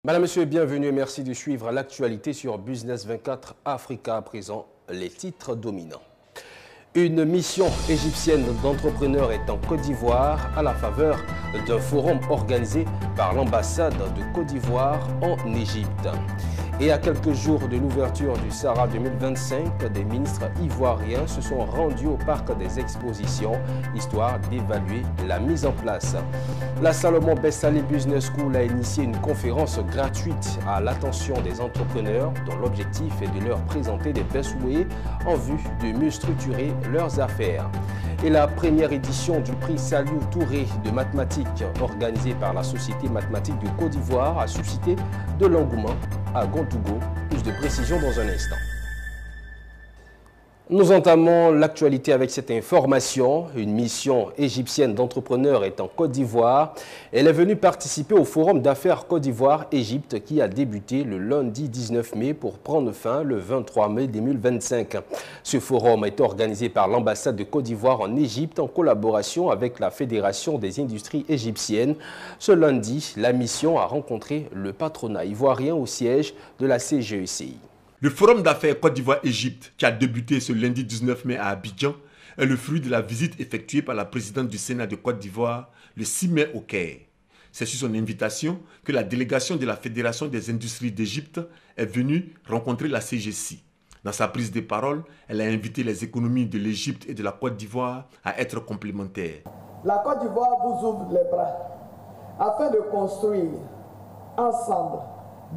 Madame, Monsieur, bienvenue et merci de suivre l'actualité sur Business 24 Africa. À présent, les titres dominants. Une mission égyptienne d'entrepreneurs est en Côte d'Ivoire à la faveur d'un forum organisé par l'ambassade de Côte d'Ivoire en Égypte. Et à quelques jours de l'ouverture du Sahara 2025, des ministres ivoiriens se sont rendus au parc des expositions, histoire d'évaluer la mise en place. La Salomon Bessali Business School a initié une conférence gratuite à l'attention des entrepreneurs dont l'objectif est de leur présenter des best ways en vue de mieux structurer leurs affaires. Et la première édition du prix Saliou Touré de mathématiques organisée par la Société mathématique de Côte d'Ivoire a suscité de l'engouement à Gontougo. Plus de précisions dans un instant. Nous entamons l'actualité avec cette information. Une mission égyptienne d'entrepreneurs est en Côte d'Ivoire. Elle est venue participer au Forum d'affaires Côte d'Ivoire-Égypte qui a débuté le lundi 19 mai pour prendre fin le 23 mai 2025. Ce forum est organisé par l'ambassade de Côte d'Ivoire en Égypte en collaboration avec la Fédération des industries égyptiennes. Ce lundi, la mission a rencontré le patronat ivoirien au siège de la CGECI. Le forum d'affaires Côte d'Ivoire-Égypte, qui a débuté ce lundi 19 mai à Abidjan, est le fruit de la visite effectuée par la présidente du Sénat de Côte d'Ivoire le 6 mai au Caire. C'est sur son invitation que la délégation de la Fédération des industries d'Égypte est venue rencontrer la CGECI. Dans sa prise de parole, elle a invité les économies de l'Égypte et de la Côte d'Ivoire à être complémentaires. La Côte d'Ivoire vous ouvre les bras afin de construire ensemble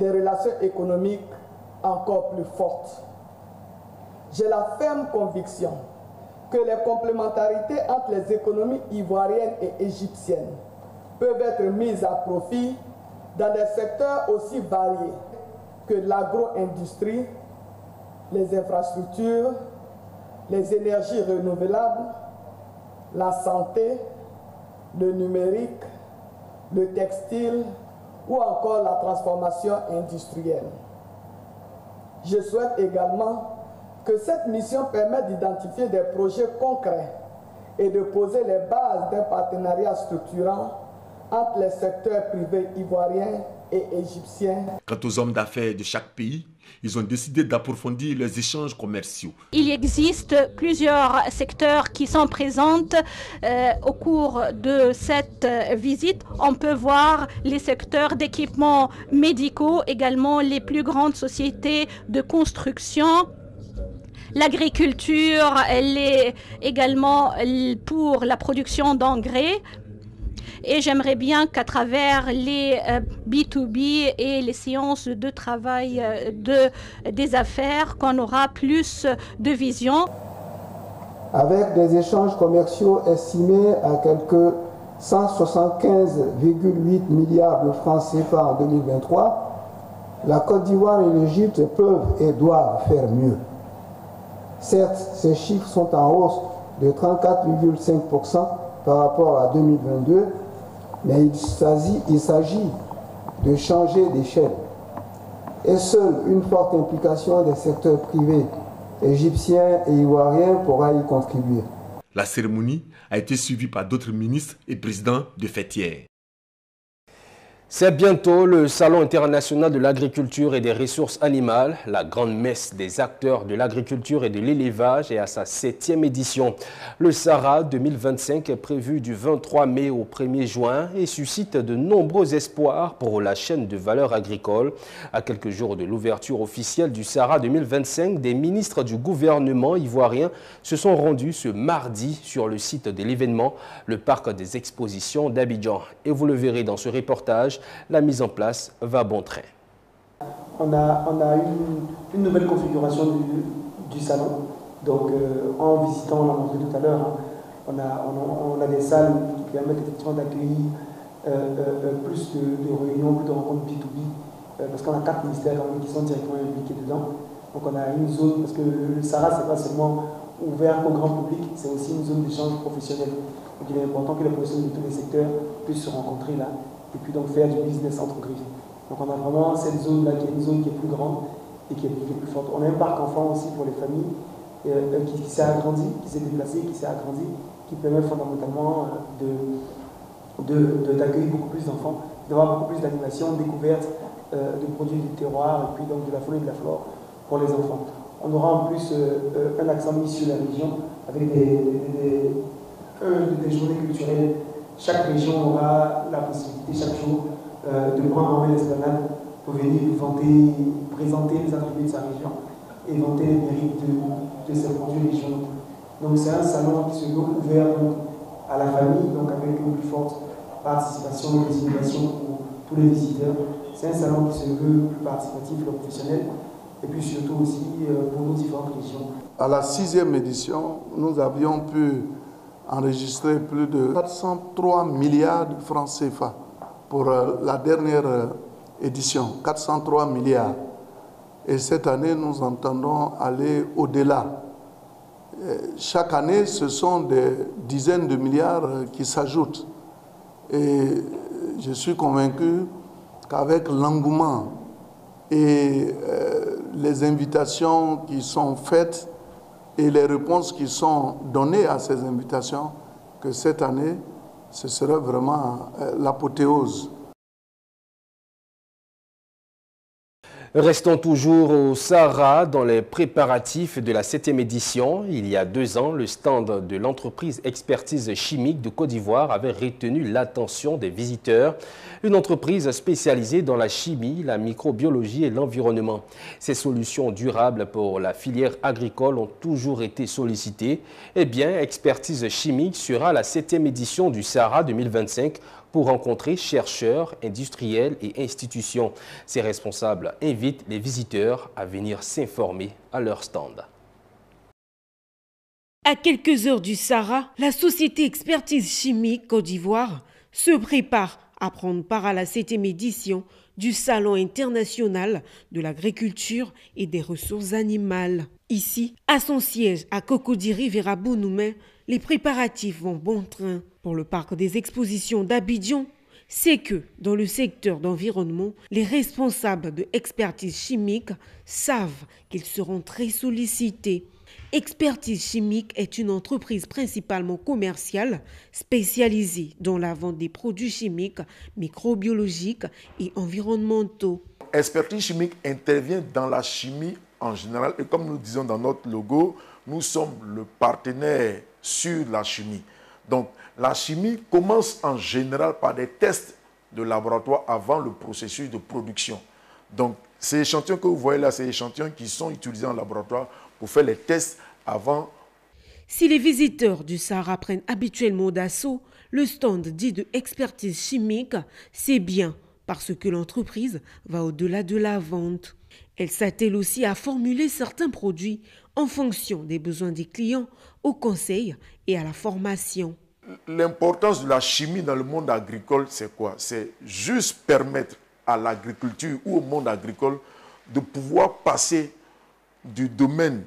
des relations économiques encore plus forte. J'ai la ferme conviction que les complémentarités entre les économies ivoiriennes et égyptiennes peuvent être mises à profit dans des secteurs aussi variés que l'agro-industrie, les infrastructures, les énergies renouvelables, la santé, le numérique, le textile ou encore la transformation industrielle. Je souhaite également que cette mission permette d'identifier des projets concrets et de poser les bases d'un partenariat structurant entre les secteurs privés ivoiriens et égyptiens. Quant aux hommes d'affaires de chaque pays, ils ont décidé d'approfondir les échanges commerciaux. Il existe plusieurs secteurs qui sont présents au cours de cette visite. On peut voir les secteurs d'équipements médicaux, également les plus grandes sociétés de construction. L'agriculture, elle est également pour la production d'engrais. Et j'aimerais bien qu'à travers les B2B et les séances de travail des affaires, qu'on aura plus de vision. Avec des échanges commerciaux estimés à quelque 175,8 milliards de francs CFA en 2023, la Côte d'Ivoire et l'Égypte peuvent et doivent faire mieux. Certes, ces chiffres sont en hausse de 34,5% par rapport à 2022, mais il s'agit de changer d'échelle. Et seule une forte implication des secteurs privés égyptiens et ivoiriens pourra y contribuer. La cérémonie a été suivie par d'autres ministres et présidents de fêtières. C'est bientôt le Salon international de l'agriculture et des ressources animales. La grande messe des acteurs de l'agriculture et de l'élevage est à sa 7e édition. Le Sahara 2025 est prévu du 23 mai au 1er juin et suscite de nombreux espoirs pour la chaîne de valeur agricole. À quelques jours de l'ouverture officielle du Sahara 2025, des ministres du gouvernement ivoirien se sont rendus ce mardi sur le site de l'événement, le parc des expositions d'Abidjan. Et vous le verrez dans ce reportage, la mise en place va bon train. On a une nouvelle configuration du salon. Donc, en visitant, on l'a montré tout à l'heure, on a des salles qui permettent effectivement d'accueillir plus de réunions, plus de rencontres B2B, parce qu'on a 4 ministères quand même qui sont directement impliqués dedans. Donc, on a une zone, parce que le Sahara, ce n'est pas seulement ouvert au grand public, c'est aussi une zone d'échange professionnel. Donc, il est important que les professionnels de tous les secteurs puissent se rencontrer là et puis donc faire du business entre griffes. Donc on a vraiment cette zone-là qui est une zone qui est plus grande et qui est plus forte. On a un parc enfant aussi pour les familles qui s'est agrandi, qui s'est déplacé, qui s'est agrandi, qui permet fondamentalement d'accueillir beaucoup plus d'enfants d'avoir beaucoup plus d'animation, découverte de produits du terroir et puis donc de la faune et de la flore pour les enfants. On aura en plus un accent mis sur la région avec des journées culturelles. Chaque région aura la possibilité chaque jour de prendre en main l'esplanade pour venir présenter les attributs de sa région et vanter les mérites de ses produits régionaux. Donc c'est un salon qui se veut ouvert à la famille, donc avec une plus forte participation et dissimulation pour tous les visiteurs. C'est un salon qui se veut plus participatif et professionnel, et puis surtout aussi pour nos différentes régions. À la 6e édition, nous avions pu enregistrer plus de 403 milliards de francs CFA pour la dernière édition, 403 milliards. Et cette année, nous entendons aller au-delà. Chaque année, ce sont des dizaines de milliards qui s'ajoutent. Et je suis convaincu qu'avec l'engouement et les invitations qui sont faites et les réponses qui sont données à ces invitations, que cette année, ce sera vraiment l'apothéose. Restons toujours au Sahara dans les préparatifs de la 7e édition. Il y a 2 ans, le stand de l'entreprise Expertise Chimique de Côte d'Ivoire avait retenu l'attention des visiteurs. Une entreprise spécialisée dans la chimie, la microbiologie et l'environnement. Ces solutions durables pour la filière agricole ont toujours été sollicitées. Eh bien, Expertise Chimique sera à la 7e édition du Sahara 2025 pour rencontrer chercheurs, industriels et institutions. Ces responsables invitent les visiteurs à venir s'informer à leur stand. À quelques heures du Sahara, la société Expertise Chimique Côte d'Ivoire se prépare à prendre part à la 7e édition du Salon international de l'agriculture et des ressources animales. Ici, à son siège à Cocody Rivera Bonoumé, les préparatifs vont bon train. Pour le parc des expositions d'Abidjan, c'est que dans le secteur d'environnement, les responsables de Expertise Chimique savent qu'ils seront très sollicités. Expertise Chimique est une entreprise principalement commerciale spécialisée dans la vente des produits chimiques, microbiologiques et environnementaux. Expertise Chimique intervient dans la chimie en général et comme nous disons dans notre logo, nous sommes le partenaire sur la chimie. Donc la chimie commence en général par des tests de laboratoire avant le processus de production. Donc ces échantillons que vous voyez là, c'est des échantillons qui sont utilisés en laboratoire pour faire les tests avant. Si les visiteurs du Sahara prennent habituellement d'assaut le stand dit de Expertise Chimique, c'est bien parce que l'entreprise va au-delà de la vente. Elle s'attelle aussi à formuler certains produits en fonction des besoins des clients, au conseil et à la formation. L'importance de la chimie dans le monde agricole, c'est quoi? C'est juste permettre à l'agriculture ou au monde agricole de pouvoir passer du domaine,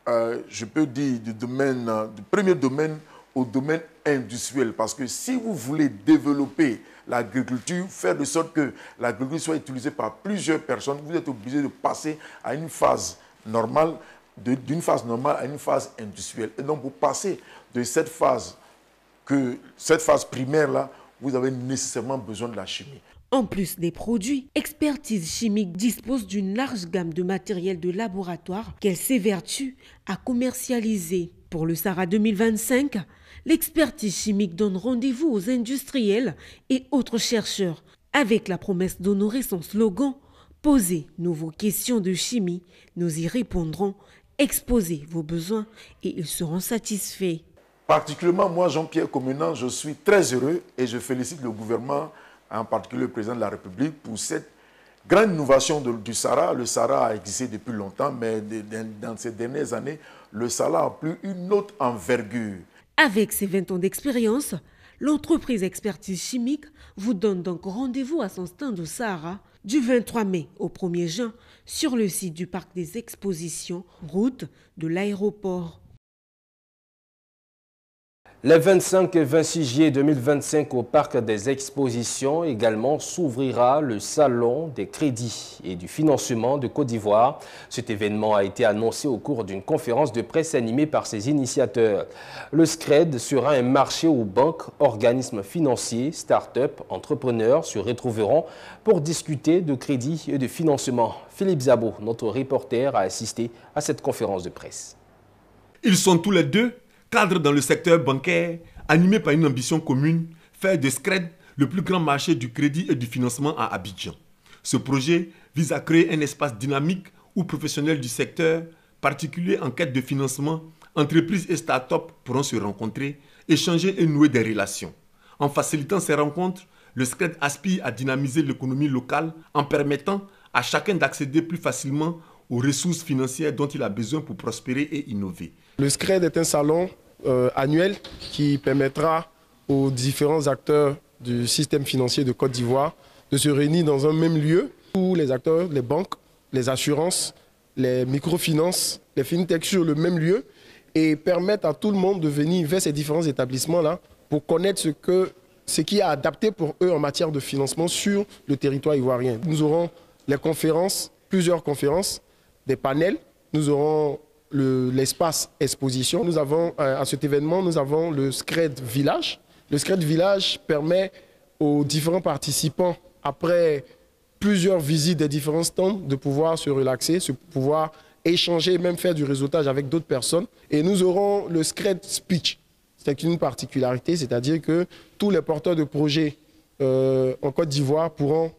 je peux dire, du premier domaine au domaine industriel. Parce que si vous voulez développer l'agriculture, faire de sorte que l'agriculture soit utilisée par plusieurs personnes, vous êtes obligé de passer à une phase normale, d'une phase normale à une phase industrielle. Et donc, pour passer de cette phase primaire-là, vous avez nécessairement besoin de la chimie. En plus des produits, Expertise Chimique dispose d'une large gamme de matériel de laboratoire qu'elle s'évertue à commercialiser. Pour le Sahara 2025, l'Expertise Chimique donne rendez-vous aux industriels et autres chercheurs avec la promesse d'honorer son slogan « Posez-nous vos questions de chimie, nous y répondrons, exposez vos besoins et ils seront satisfaits ». Particulièrement moi, Jean-Pierre Comenant, je suis très heureux et je félicite le gouvernement, en particulier le président de la République, pour cette grande innovation du Sahara. Le Sahara a existé depuis longtemps, mais dans ces dernières années, le Sahara a pris une autre envergure. Avec ses 20 ans d'expérience, l'entreprise Expertise Chimique vous donne donc rendez-vous à son stand au Sahara du 23 mai au 1er juin sur le site du parc des expositions, route de l'aéroport. Le 25 et 26 juillet 2025 au Parc des Expositions également s'ouvrira le Salon des crédits et du financement de Côte d'Ivoire. Cet événement a été annoncé au cours d'une conférence de presse animée par ses initiateurs. Le SCRED sera un marché où banques, organismes financiers, start-up, entrepreneurs se retrouveront pour discuter de crédits et de financement. Philippe Zabo, notre reporter, a assisté à cette conférence de presse. Ils sont tous les deux cadres dans le secteur bancaire, animés par une ambition commune, faire de SCRED le plus grand marché du crédit et du financement à Abidjan. Ce projet vise à créer un espace dynamique où professionnels du secteur, particuliers en quête de financement, entreprises et start-up pourront se rencontrer, échanger et nouer des relations. En facilitant ces rencontres, le SCRED aspire à dynamiser l'économie locale en permettant à chacun d'accéder plus facilement aux ressources financières dont il a besoin pour prospérer et innover. Le SCRED est un salon annuel qui permettra aux différents acteurs du système financier de Côte d'Ivoire de se réunir dans un même lieu où les acteurs, les banques, les assurances, les microfinances, les fintechs sur le même lieu et permettre à tout le monde de venir vers ces différents établissements-là pour connaître ce qui est adapté pour eux en matière de financement sur le territoire ivoirien. Nous aurons les conférences, plusieurs conférences, des panels, nous aurons l'espace exposition. Nous avons, à cet événement, nous avons le SCRED Village. Le SCRED Village permet aux différents participants, après plusieurs visites des différents stands, de pouvoir se relaxer, de pouvoir échanger et même faire du réseautage avec d'autres personnes. Et nous aurons le SCRED Speech. C'est une particularité, c'est-à-dire que tous les porteurs de projets en Côte d'Ivoire pourront,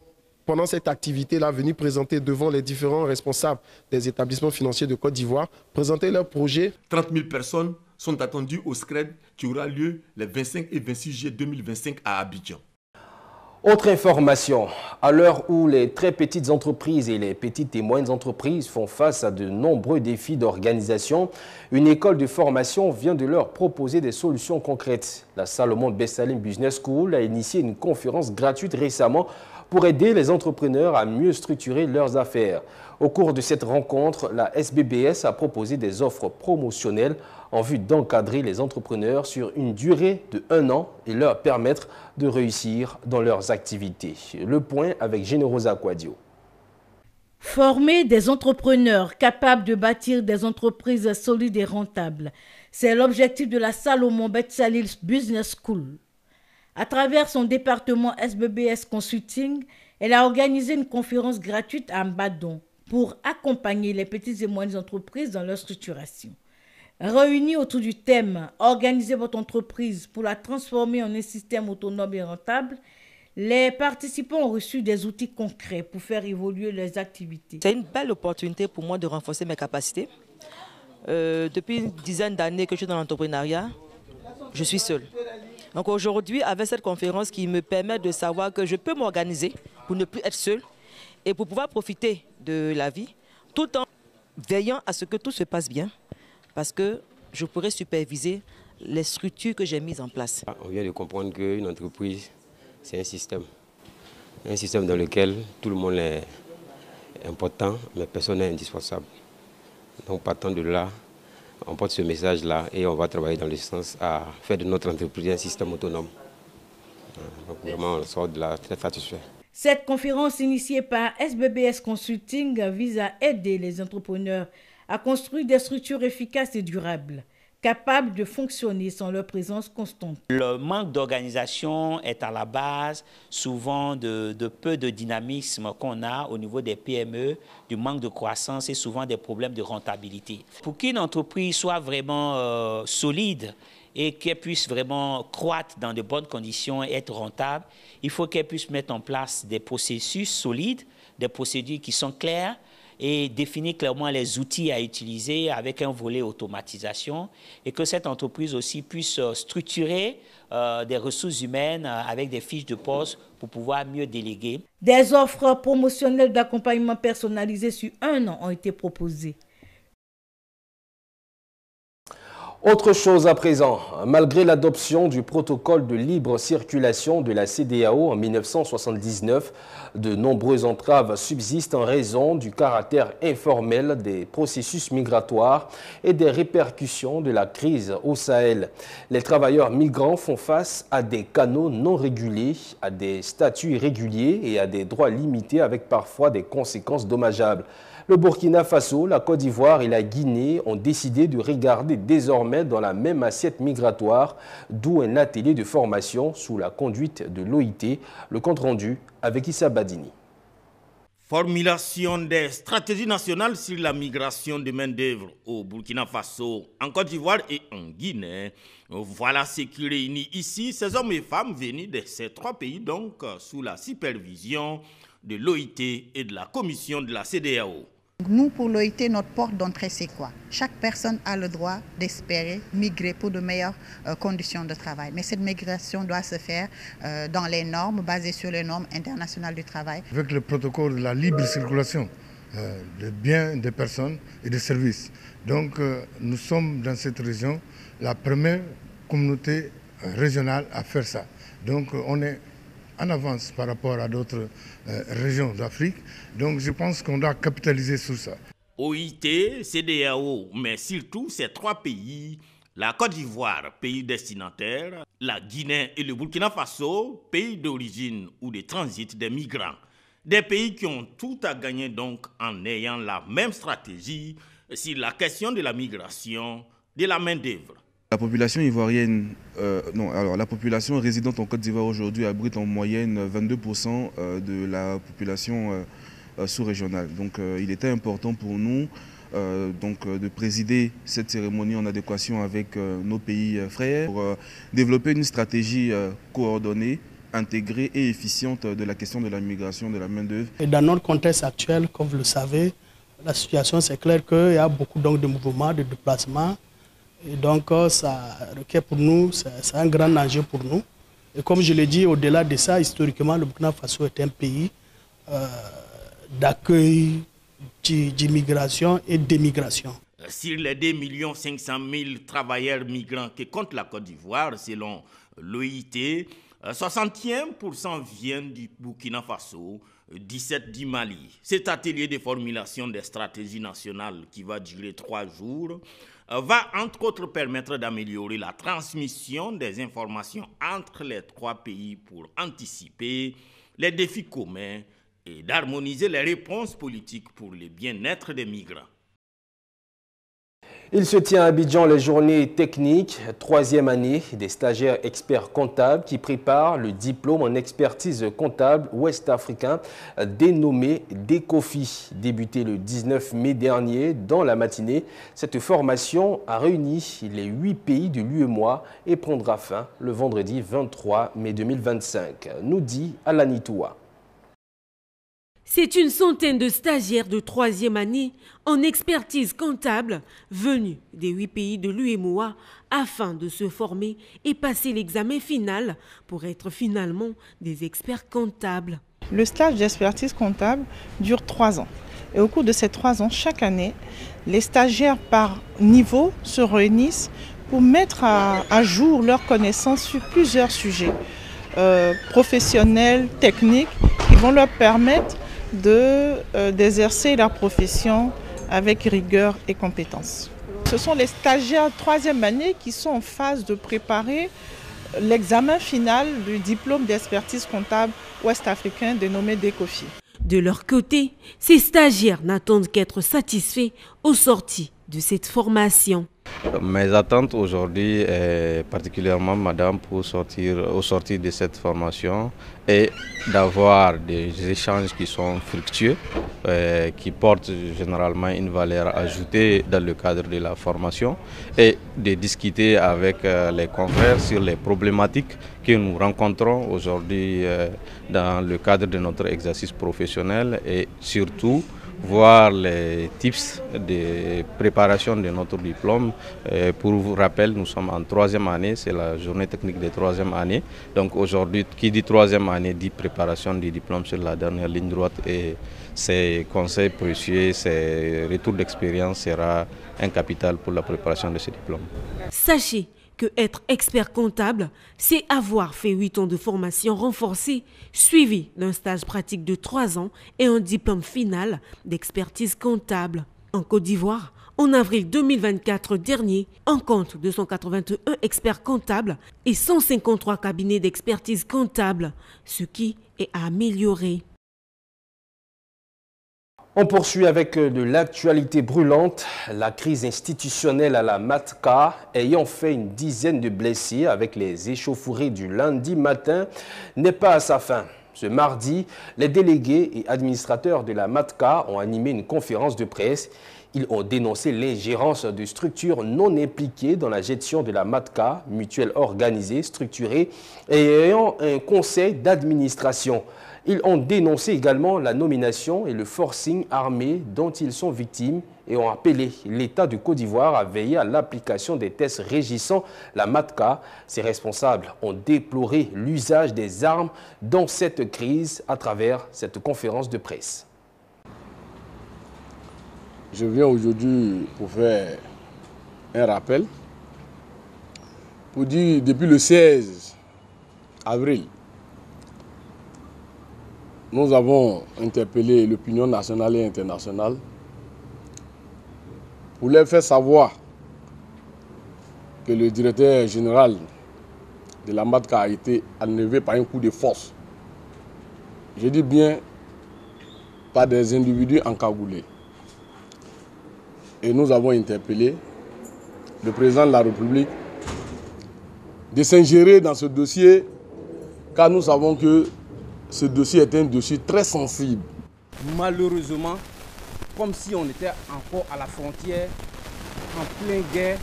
pendant cette activité-là, venir présenter devant les différents responsables des établissements financiers de Côte d'Ivoire, présenter leurs projets. 30 000 personnes sont attendues au SCRED qui aura lieu les 25 et 26 juillet 2025 à Abidjan. Autre information, à l'heure où les très petites entreprises et les petites et moyennes entreprises font face à de nombreux défis d'organisation, une école de formation vient de leur proposer des solutions concrètes. La Salomon Bessalim Business School a initié une conférence gratuite récemment pour aider les entrepreneurs à mieux structurer leurs affaires. Au cours de cette rencontre, la SBBS a proposé des offres promotionnelles en vue d'encadrer les entrepreneurs sur une durée de 1 an et leur permettre de réussir dans leurs activités. Le point avec Générosa Quadio. Former des entrepreneurs capables de bâtir des entreprises solides et rentables, c'est l'objectif de la Salomon Bessalim Business School. À travers son département SBBS Consulting, elle a organisé une conférence gratuite à Mbadon pour accompagner les petites et moyennes entreprises dans leur structuration. Réunis autour du thème « Organisez votre entreprise pour la transformer en un système autonome et rentable », les participants ont reçu des outils concrets pour faire évoluer leurs activités. C'est une belle opportunité pour moi de renforcer mes capacités. Depuis une dizaine d'années que je suis dans l'entrepreneuriat, je suis seule. Donc aujourd'hui, avec cette conférence qui me permet de savoir que je peux m'organiser pour ne plus être seule et pour pouvoir profiter de la vie, tout en veillant à ce que tout se passe bien, parce que je pourrais superviser les structures que j'ai mises en place. On vient de comprendre qu'une entreprise, c'est un système dans lequel tout le monde est important, mais personne n'est indispensable. Donc partant de là, on porte ce message-là et on va travailler dans le sens à faire de notre entreprise un système autonome. Donc vraiment, on sort de là très satisfait. Cette conférence initiée par SBBS Consulting vise à aider les entrepreneurs à construire des structures efficaces et durables, capables de fonctionner sans leur présence constante. Le manque d'organisation est à la base souvent de peu de dynamisme qu'on a au niveau des PME, du manque de croissance et souvent des problèmes de rentabilité. Pour qu'une entreprise soit vraiment solide et qu'elle puisse vraiment croître dans de bonnes conditions et être rentable, il faut qu'elle puisse mettre en place des processus solides, des procédures qui sont claires, et définir clairement les outils à utiliser avec un volet automatisation et que cette entreprise aussi puisse structurer des ressources humaines avec des fiches de poste pour pouvoir mieux déléguer. Des offres promotionnelles d'accompagnement personnalisé sur 1 an ont été proposées. Autre chose à présent, malgré l'adoption du protocole de libre circulation de la CEDEAO en 1979, de nombreuses entraves subsistent en raison du caractère informel des processus migratoires et des répercussions de la crise au Sahel. Les travailleurs migrants font face à des canaux non régulés, à des statuts irréguliers et à des droits limités avec parfois des conséquences dommageables. Le Burkina Faso, la Côte d'Ivoire et la Guinée ont décidé de regarder désormais dans la même assiette migratoire, d'où un atelier de formation sous la conduite de l'OIT. Le compte-rendu avec Issa Badini. Formulation des stratégies nationales sur la migration de main-d'œuvre au Burkina Faso, en Côte d'Ivoire et en Guinée. Voilà ce qui réunit ici ces hommes et femmes venus de ces trois pays, donc sous la supervision de l'OIT et de la commission de la CEDEAO. Nous, pour l'OIT, notre porte d'entrée, c'est quoi? Chaque personne a le droit d'espérer migrer pour de meilleures conditions de travail. Mais cette migration doit se faire dans les normes, basées sur les normes internationales du travail. Avec le protocole de la libre circulation des biens, des personnes et des services. Donc, nous sommes dans cette région la première communauté régionale à faire ça. Donc, on est en avance par rapport à d'autres régions d'Afrique. Donc je pense qu'on doit capitaliser sur ça. OIT, CEDEAO, mais surtout ces trois pays, la Côte d'Ivoire, pays destinataire, la Guinée et le Burkina Faso, pays d'origine ou de transit des migrants. Des pays qui ont tout à gagner donc en ayant la même stratégie sur la question de la migration, de la main-d'œuvre. La population ivoirienne, la population résidente en Côte d'Ivoire aujourd'hui abrite en moyenne 22% de la population sous-régionale. Donc il était important pour nous de présider cette cérémonie en adéquation avec nos pays frères pour développer une stratégie coordonnée, intégrée et efficiente de la question de la migration, de la main-d'œuvre. Et dans notre contexte actuel, comme vous le savez, la situation c'est clair qu'il y a beaucoup donc, de mouvements, de déplacements. Et donc ça requiert pour nous, c'est un grand enjeu pour nous. Et comme je l'ai dit, au-delà de ça, historiquement, le Burkina Faso est un pays d'accueil, d'immigration et d'émigration. Sur les 2 500 000 travailleurs migrants que compte la Côte d'Ivoire, selon l'OIT, 61% viennent du Burkina Faso, 17% du Mali. Cet atelier de formulation des stratégies nationales qui va durer 3 jours va entre autres permettre d'améliorer la transmission des informations entre les trois pays pour anticiper les défis communs et d'harmoniser les réponses politiques pour le bien-être des migrants. Il se tient à Abidjan les journées techniques, 3e année des stagiaires experts comptables qui préparent le diplôme en expertise comptable ouest-africain dénommé DECOFI. Débuté le 19 mai dernier dans la matinée, cette formation a réuni les 8 pays de l'UEMOA et prendra fin le vendredi 23 mai 2025, nous dit Alani Toua. C'est une centaine de stagiaires de 3e année en expertise comptable venus des 8 pays de l'UEMOA afin de se former et passer l'examen final pour être finalement des experts comptables. Le stage d'expertise comptable dure 3 ans. Et au cours de ces 3 ans, chaque année, les stagiaires par niveau se réunissent pour mettre à jour leurs connaissances sur plusieurs sujets professionnels, techniques, qui vont leur permettre d'exercer la profession avec rigueur et compétence. Ce sont les stagiaires 3e année qui sont en phase de préparer l'examen final du diplôme d'expertise comptable ouest-africain dénommé DECOFI. De leur côté, ces stagiaires n'attendent qu'être satisfaits au sorti de cette formation. Mes attentes aujourd'hui, particulièrement madame, au sortir de cette formation, est d'avoir des échanges qui sont fructueux, qui portent généralement une valeur ajoutée dans le cadre de la formation et de discuter avec les confrères sur les problématiques que nous rencontrons aujourd'hui dans le cadre de notre exercice professionnel et surtout voir les tips de préparation de notre diplôme. Pour vous rappeler, nous sommes en 3e année, c'est la journée technique de 3e année. Donc aujourd'hui, qui dit 3e année dit préparation du diplôme sur la dernière ligne droite, et ces conseils précieux, ces retours d'expérience sera un capital pour la préparation de ce diplôme. Sachez que être expert comptable, c'est avoir fait 8 ans de formation renforcée, suivi d'un stage pratique de 3 ans et un diplôme final d'expertise comptable. En Côte d'Ivoire, en avril 2024 dernier, on compte 281 experts comptables et 153 cabinets d'expertise comptable, ce qui est à améliorer. On poursuit avec de l'actualité brûlante. La crise institutionnelle à la Matka ayant fait une dizaine de blessés avec les échauffourées du lundi matin n'est pas à sa fin. Ce mardi, les délégués et administrateurs de la Matka ont animé une conférence de presse. Ils ont dénoncé l'ingérence de structures non impliquées dans la gestion de la Matka, mutuelle organisée, structurée et ayant un conseil d'administration. Ils ont dénoncé également la nomination et le forcing armé dont ils sont victimes et ont appelé l'État de Côte d'Ivoire à veiller à l'application des tests régissant la Matka. Ces responsables ont déploré l'usage des armes dans cette crise à travers cette conférence de presse. Je viens aujourd'hui pour faire un rappel, pour dire depuis le 16 avril, nous avons interpellé l'opinion nationale et internationale pour leur faire savoir que le directeur général de la Matka a été enlevé par un coup de force. Je dis bien par des individus encagoulés. Et nous avons interpellé le président de la République de s'ingérer dans ce dossier, car nous savons que ce dossier est un dossier très sensible. Malheureusement, comme si on était encore à la frontière, en pleine guerre,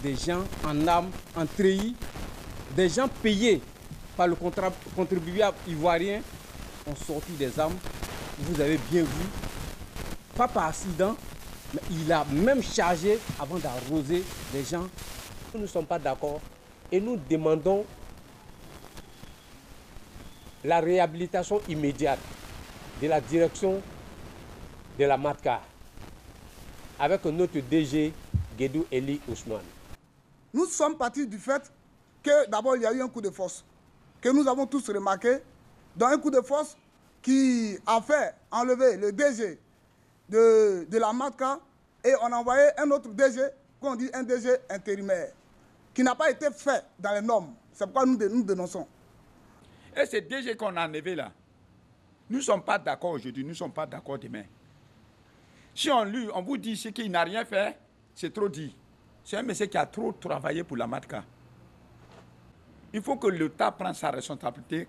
des gens en armes, en treillis, des gens payés par le contribuable ivoirien ont sorti des armes. Vous avez bien vu, pas par accident, mais il a même chargé avant d'arroser les gens. Nous ne sommes pas d'accord et nous demandons la réhabilitation immédiate de la direction de la Matka avec notre DG Guédou Eli Ousmane. Nous sommes partis du fait que d'abord il y a eu un coup de force que nous avons tous remarqué, dans un coup de force qui a fait enlever le DG de la Matka et on a envoyé un autre DG, qu'on dit un DG intérimaire, qui n'a pas été fait dans les normes. C'est pourquoi nous dénonçons. Et ce DG qu'on a enlevé là, nous ne sommes pas d'accord aujourd'hui, nous ne sommes pas d'accord demain. Si on vous dit qu'il n'a rien fait, c'est trop dit. C'est un monsieur qui a trop travaillé pour la Matka. Il faut que l'État prenne sa responsabilité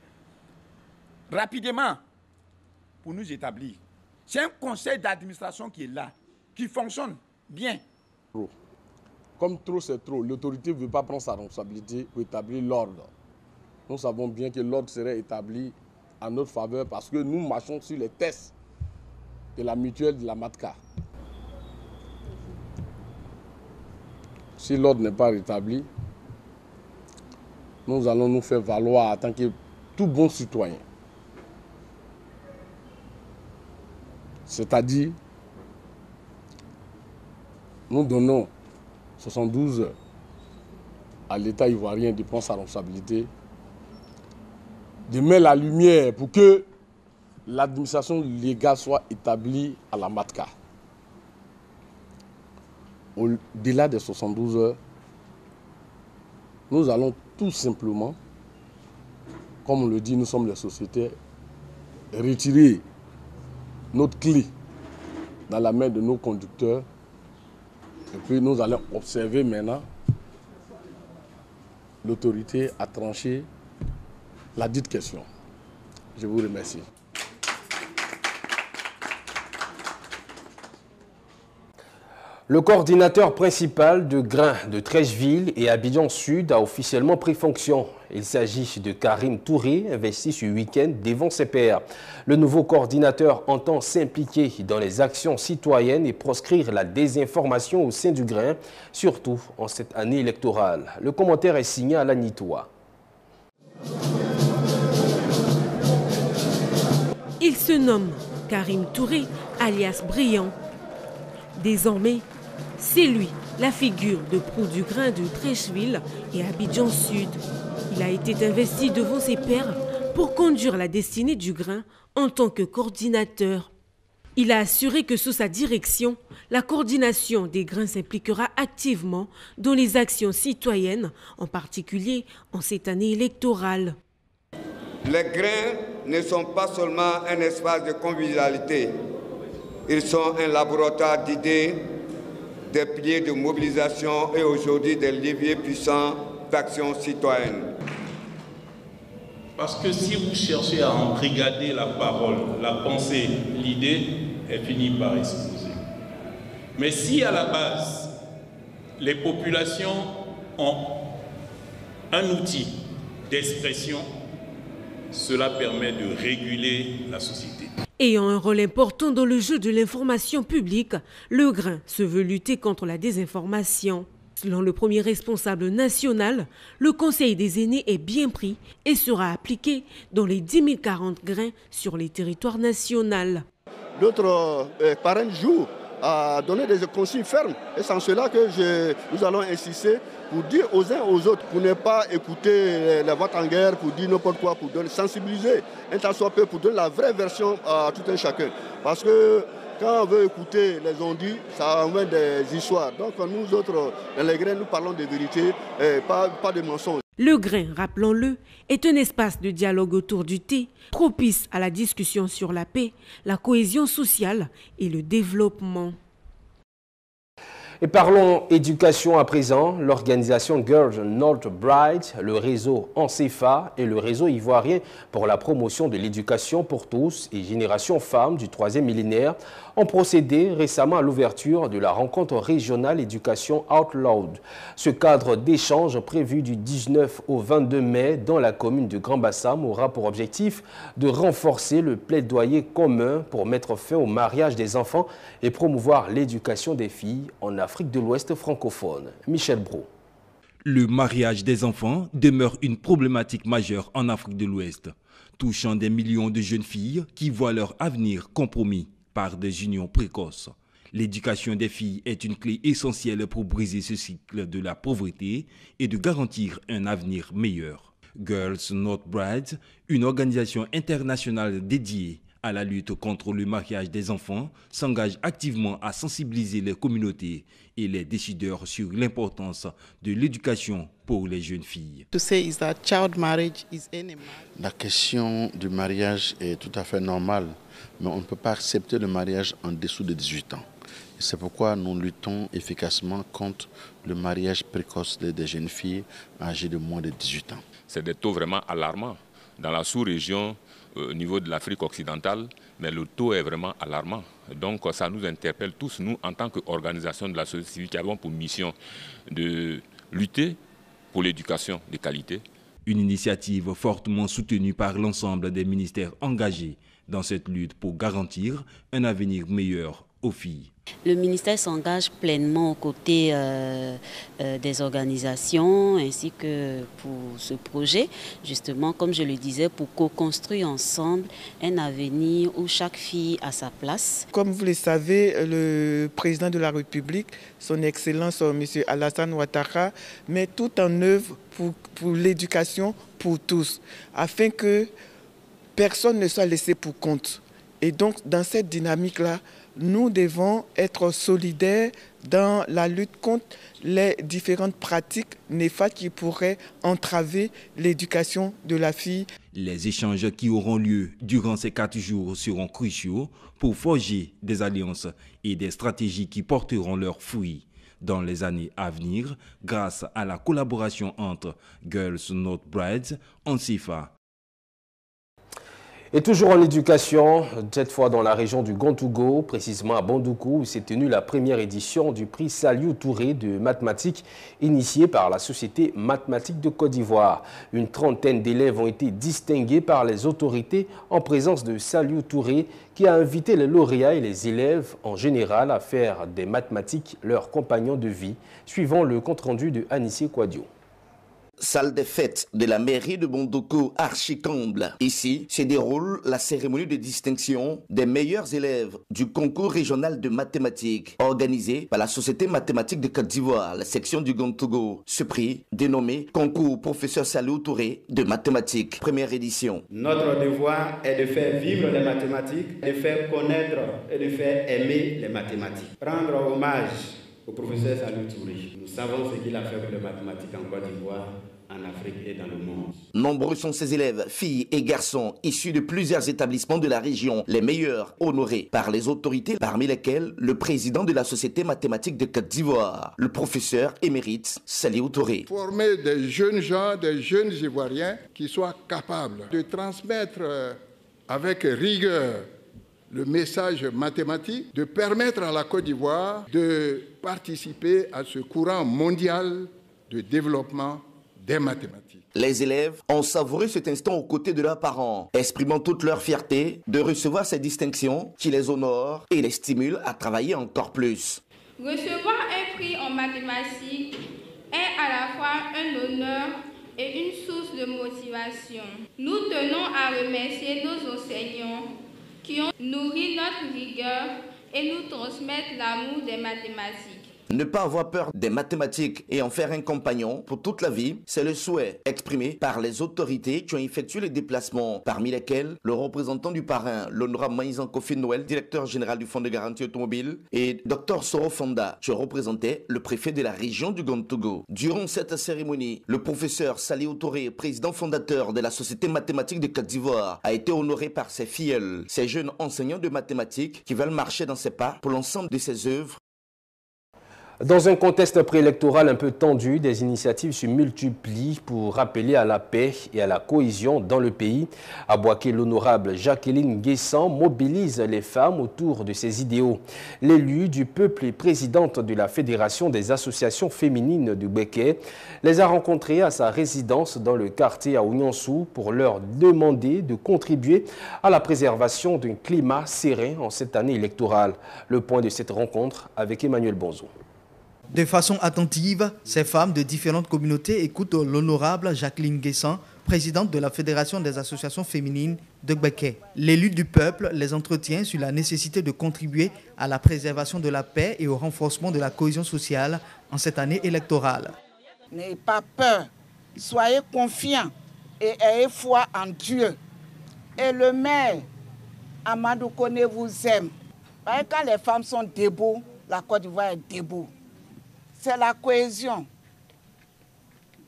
rapidement pour nous établir. C'est un conseil d'administration qui est là, qui fonctionne bien. Comme trop c'est trop, l'autorité ne veut pas prendre sa responsabilité pour établir l'ordre. Nous savons bien que l'ordre serait établi en notre faveur parce que nous marchons sur les tests de la mutuelle de la Matka. Si l'ordre n'est pas rétabli, nous allons nous faire valoir en tant que tout bon citoyen. C'est-à-dire, nous donnons 72 heures à l'État ivoirien de prendre sa responsabilité, de mettre la lumière pour que l'administration légale soit établie à la Matka. Au-delà des 72 heures, nous allons tout simplement, comme on le dit, nous sommes les sociétaires, retirer notre clé dans la main de nos conducteurs et puis nous allons observer maintenant l'autorité à trancher la dite question. Je vous remercie. Le coordinateur principal de grains de Trècheville et Abidjan Sud a officiellement pris fonction. Il s'agit de Karim Touré, investi ce week-end devant ses pairs. Le nouveau coordinateur entend s'impliquer dans les actions citoyennes et proscrire la désinformation au sein du grain, surtout en cette année électorale. Le commentaire est signé à l'Anitois. Il se nomme Karim Touré, alias Brillant. Désormais, c'est lui, la figure de proue du grain de Trècheville et Abidjan Sud. Il a été investi devant ses pairs pour conduire la destinée du grain en tant que coordinateur. Il a assuré que sous sa direction, la coordination des grains s'impliquera activement dans les actions citoyennes, en particulier en cette année électorale. Les grains ne sont pas seulement un espace de convivialité. Ils sont un laboratoire d'idées, des piliers de mobilisation et aujourd'hui des leviers puissants d'action citoyenne. Parce que si vous cherchez à embrigader la parole, la pensée, l'idée, elle finit par exploser. Mais si à la base, les populations ont un outil d'expression, cela permet de réguler la société. Ayant un rôle important dans le jeu de l'information publique, le grain se veut lutter contre la désinformation. Selon le premier responsable national, le Conseil des aînés est bien pris et sera appliqué dans les 10 040 grains sur les territoires nationaux. D'autres parrains jouent à donner des consignes fermes et c'est en cela que nous allons insister pour dire aux uns aux autres, pour ne pas écouter les votes en guerre, pour dire n'importe quoi, pour sensibiliser un tant soit peu, pour donner la vraie version à tout un chacun. Parce que quand on veut écouter les ondits, ça envoie des histoires. Donc nous autres, dans les grains, nous parlons de vérité, pas de mensonges. Le grain, rappelons-le, est un espace de dialogue autour du thé, propice à la discussion sur la paix, la cohésion sociale et le développement. Et parlons éducation à présent. L'organisation Girls Not Bright, le réseau ANCEFA et le réseau ivoirien pour la promotion de l'éducation pour tous et Génération Femmes du 3e millénaire ont procédé récemment à l'ouverture de la rencontre régionale éducation Out Loud. Ce cadre d'échange prévu du 19 au 22 mai dans la commune de Grand-Bassam aura pour objectif de renforcer le plaidoyer commun pour mettre fin au mariage des enfants et promouvoir l'éducation des filles en Afrique de l'Ouest francophone. Michel Brault. Le mariage des enfants demeure une problématique majeure en Afrique de l'Ouest, touchant des millions de jeunes filles qui voient leur avenir compromis par des unions précoces. L'éducation des filles est une clé essentielle pour briser ce cycle de la pauvreté et de garantir un avenir meilleur. Girls Not Brides, une organisation internationale dédiée à la lutte contre le mariage des enfants, s'engage activement à sensibiliser les communautés et les décideurs sur l'importance de l'éducation pour les jeunes filles. La question du mariage est tout à fait normale, mais on ne peut pas accepter le mariage en dessous de 18 ans. C'est pourquoi nous luttons efficacement contre le mariage précoce des jeunes filles âgées de moins de 18 ans. C'est des taux vraiment alarmants. Dans la sous-région, au niveau de l'Afrique occidentale, mais le taux est vraiment alarmant. Donc ça nous interpelle tous, nous, en tant qu'organisation de la société civile qui avons pour mission de lutter pour l'éducation de qualité. Une initiative fortement soutenue par l'ensemble des ministères engagés dans cette lutte pour garantir un avenir meilleur aux filles. Le ministère s'engage pleinement aux côtés des organisations ainsi que pour ce projet, justement, comme je le disais, pour co-construire ensemble un avenir où chaque fille a sa place. Comme vous le savez, le président de la République, son Excellence M. Alassane Ouattara, met tout en œuvre pour l'éducation pour tous, afin que personne ne soit laissé pour compte. Et donc, dans cette dynamique-là, nous devons être solidaires dans la lutte contre les différentes pratiques néfastes qui pourraient entraver l'éducation de la fille. Les échanges qui auront lieu durant ces 4 jours seront cruciaux pour forger des alliances et des stratégies qui porteront leurs fruits dans les années à venir grâce à la collaboration entre Girls Not Brides, ANCEFA. Et toujours en éducation, cette fois dans la région du Gontougo, précisément à Bandoukou, où s'est tenue la première édition du prix Saliou Touré de mathématiques initié par la Société mathématique de Côte d'Ivoire. Une trentaine d'élèves ont été distingués par les autorités en présence de Saliou Touré, qui a invité les lauréats et les élèves en général à faire des mathématiques leurs compagnons de vie, suivant le compte-rendu de Anissé Kouadio. Salle des fêtes de la mairie de Bandoukou, archi-comble. Ici se déroule la cérémonie de distinction des meilleurs élèves du concours régional de mathématiques organisé par la Société mathématique de Côte d'Ivoire, la section du Gontougo. Ce prix, dénommé Concours Professeur Saliou Touré de mathématiques, première édition. Notre devoir est de faire vivre les mathématiques, de faire connaître et de faire aimer les mathématiques. Rendre hommage au professeur Saliou Touré. Nous savons ce qu'il a fait pour les mathématiques en Côte d'Ivoire, en Afrique et dans le monde. Nombreux sont ces élèves, filles et garçons, issus de plusieurs établissements de la région, les meilleurs honorés par les autorités, parmi lesquels le président de la Société mathématique de Côte d'Ivoire, le professeur émérite Saliou Touré. Former des jeunes gens, des jeunes Ivoiriens qui soient capables de transmettre avec rigueur le message mathématique, de permettre à la Côte d'Ivoire de participer à ce courant mondial de développement des mathématiques. Les élèves ont savouré cet instant aux côtés de leurs parents, exprimant toute leur fierté de recevoir ces distinctions qui les honorent et les stimulent à travailler encore plus. Recevoir un prix en mathématiques est à la fois un honneur et une source de motivation. Nous tenons à remercier nos enseignants qui ont nourri notre rigueur et nous transmettent l'amour des mathématiques. Ne pas avoir peur des mathématiques et en faire un compagnon pour toute la vie, c'est le souhait exprimé par les autorités qui ont effectué les déplacements, parmi lesquels le représentant du parrain, l'honorable Maïzan Kofi Noël, directeur général du Fonds de garantie automobile, et Dr Soro Fonda, qui représentait le préfet de la région du Gontougo. Durant cette cérémonie, le professeur Saliou Touré, président fondateur de la Société mathématique de Côte d'Ivoire, a été honoré par ses filleuls, ces jeunes enseignants de mathématiques qui veulent marcher dans ses pas pour l'ensemble de ses œuvres. Dans un contexte préélectoral un peu tendu, des initiatives se multiplient pour rappeler à la paix et à la cohésion dans le pays. À Boaké, l'honorable Jacqueline Guessan mobilise les femmes autour de ses idéaux. L'élue du peuple et présidente de la Fédération des associations féminines de Boaké les a rencontrées à sa résidence dans le quartier à Ouniansou pour leur demander de contribuer à la préservation d'un climat serein en cette année électorale. Le point de cette rencontre avec Emmanuel Bonzo. De façon attentive, ces femmes de différentes communautés écoutent l'honorable Jacqueline Guessan, présidente de la Fédération des associations féminines de Gbeke. L'élu du peuple les entretient sur la nécessité de contribuer à la préservation de la paix et au renforcement de la cohésion sociale en cette année électorale. N'ayez pas peur, soyez confiants et ayez foi en Dieu. Et le maire, Amadou Kone, vous aime. Parce que quand les femmes sont debout, la Côte d'Ivoire est debout. C'est la cohésion,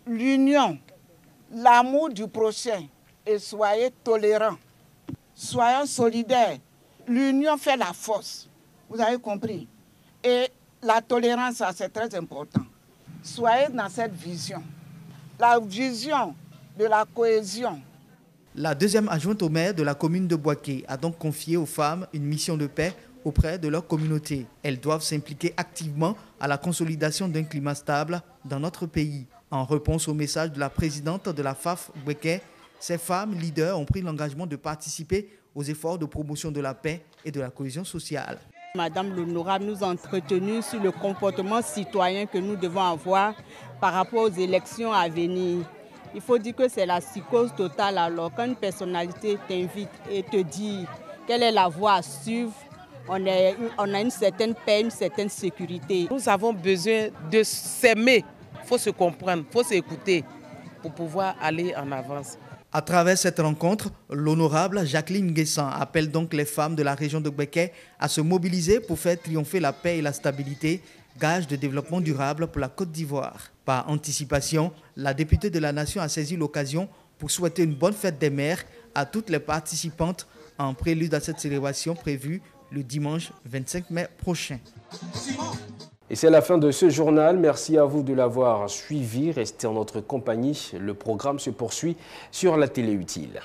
l'union, l'amour du prochain. Et soyez tolérants, soyons solidaires. L'union fait la force. Vous avez compris? Et la tolérance, c'est très important. Soyez dans cette vision. La vision de la cohésion. La deuxième adjointe au maire de la commune de Boaké a donc confié aux femmes une mission de paix auprès de leur communauté. Elles doivent s'impliquer activement à la consolidation d'un climat stable dans notre pays. En réponse au message de la présidente de la FAF Boaké, ces femmes leaders ont pris l'engagement de participer aux efforts de promotion de la paix et de la cohésion sociale. Madame l'honorable nous a entretenus sur le comportement citoyen que nous devons avoir par rapport aux élections à venir. Il faut dire que c'est la psychose totale alors quand une personnalité t'invite et te dit quelle est la voie à suivre. On a une certaine paix, une certaine sécurité. Nous avons besoin de s'aimer, il faut se comprendre, il faut s'écouter pour pouvoir aller en avance. À travers cette rencontre, l'honorable Jacqueline Guessan appelle donc les femmes de la région de Gbeke à se mobiliser pour faire triompher la paix et la stabilité, gage de développement durable pour la Côte d'Ivoire. Par anticipation, la députée de la Nation a saisi l'occasion pour souhaiter une bonne fête des mères à toutes les participantes en prélude à cette célébration prévue le dimanche 25 mai prochain. Et c'est la fin de ce journal. Merci à vous de l'avoir suivi. Restez en notre compagnie. Le programme se poursuit sur la télé utile.